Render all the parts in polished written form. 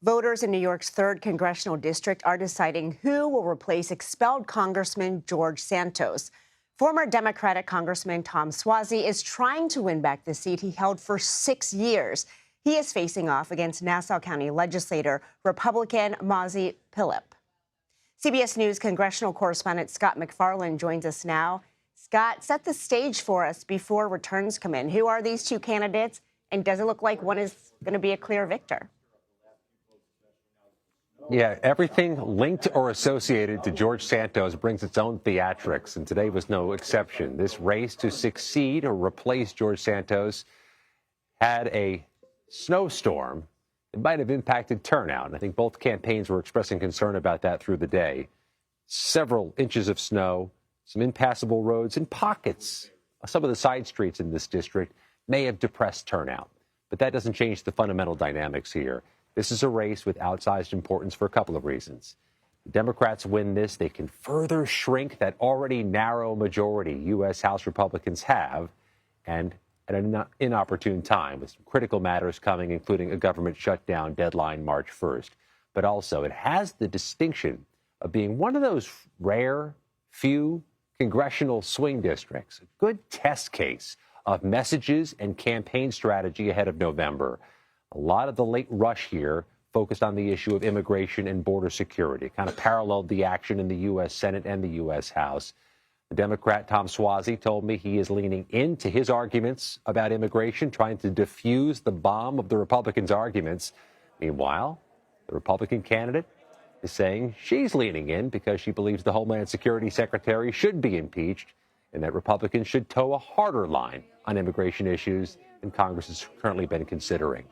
Voters in New York's 3rd congressional district are deciding who will replace expelled Congressman George Santos. Former Democratic Congressman Tom Suozzi is trying to win back the seat he held for 6 years. He is facing off against Nassau County legislator Republican Mazi Pilip. CBS News congressional correspondent Scott MacFarlane joins us now. Scott, set the stage for us before returns come in. Who are these two candidates, and does it look like one is going to be a clear victor? Yeah, everything linked or associated to George Santos brings its own theatrics, and today was no exception. This race to succeed or replace George Santos had a snowstorm. It might have impacted turnout, and I think both campaigns were expressing concern about that through the day. Several inches of snow, some impassable roads, and pockets. Some of the side streets in this district may have depressed turnout, but that doesn't change the fundamental dynamics here. This is a race with outsized importance for a couple of reasons. The Democrats win this, they can further shrink that already narrow majority U.S. House Republicans have, and at an inopportune time with some critical matters coming, including a government shutdown deadline March 1st. But also, it has the distinction of being one of those rare, few congressional swing districts, a good test case of messages and campaign strategy ahead of November. A lot of the late rush here focused on the issue of immigration and border security. It kind of paralleled the action in the U.S. Senate and the U.S. House. The Democrat Tom Suozzi told me he is leaning into his arguments about immigration, trying to diffuse the bomb of the Republicans' arguments. Meanwhile, the Republican candidate is saying she's leaning in because she believes the Homeland Security Secretary should be impeached and that Republicans should toe a harder line on immigration issues than Congress has currently been considering.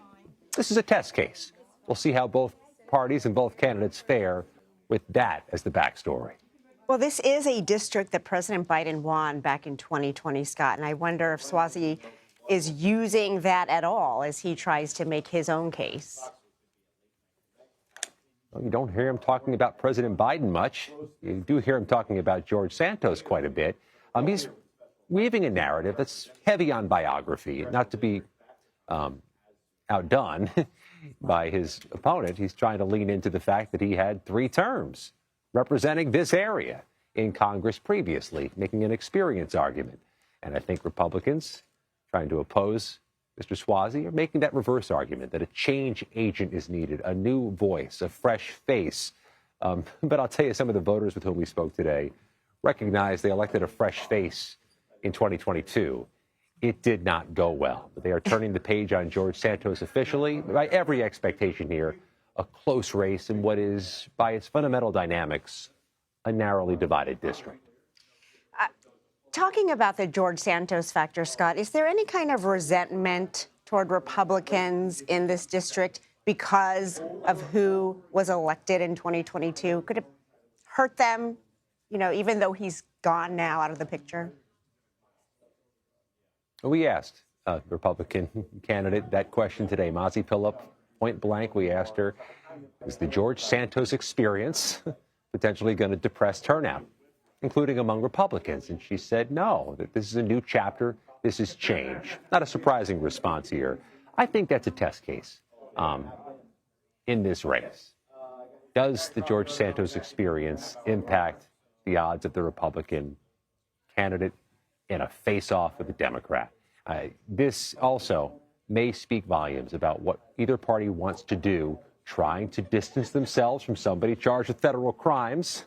This is a test case. We'll see how both parties and both candidates fare with that as the backstory. Well, this is a district that President Biden won back in 2020, Scott, and I wonder if Suozzi is using that at all as he tries to make his own case. Well, you don't hear him talking about President Biden much. You do hear him talking about George Santos quite a bit. He's weaving a narrative that's heavy on biography, not to be outdone by his opponent. He's trying to lean into the fact that he had 3 terms representing this area in Congress previously, making an experience argument. And I think Republicans trying to oppose Mr. Suozzi are making that reverse argument, that a change agent is needed, a new voice, a fresh face. But I'll tell you, some of the voters with whom we spoke today recognize they elected a fresh face in 2022. It did not go well. But they are turning the page on George Santos officially. By every expectation here, a close race in what is, by its fundamental dynamics, a narrowly divided district. Talking about the George Santos factor, Scott, is there any kind of resentment toward Republicans in this district because of who was elected in 2022? Could it hurt them, even though he's gone now out of the picture? We asked the Republican candidate that question today, Mazi Pilip, point blank. We asked her, is the George Santos experience potentially going to depress turnout, including among Republicans? And she said no, that this is a new chapter. This is change. Not a surprising response here. I think that's a test case in this race. Does the George Santos experience impact the odds of the Republican candidate in a face-off with the Democrat? This also may speak volumes about what either party wants to do, trying to distance themselves from somebody charged with federal crimes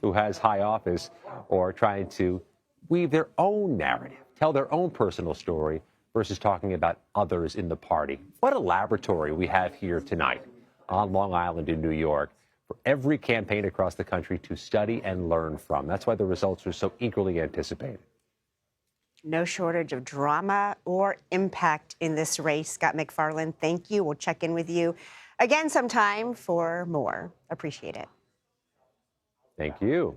who has high office, or trying to weave their own narrative, tell their own personal story versus talking about others in the party. What a laboratory we have here tonight on Long Island in New York for every campaign across the country to study and learn from. That's why the results are so eagerly anticipated. No shortage of drama or impact in this race. Scott MacFarlane, thank you. We'll check in with you again sometime for more. Appreciate it. Thank you.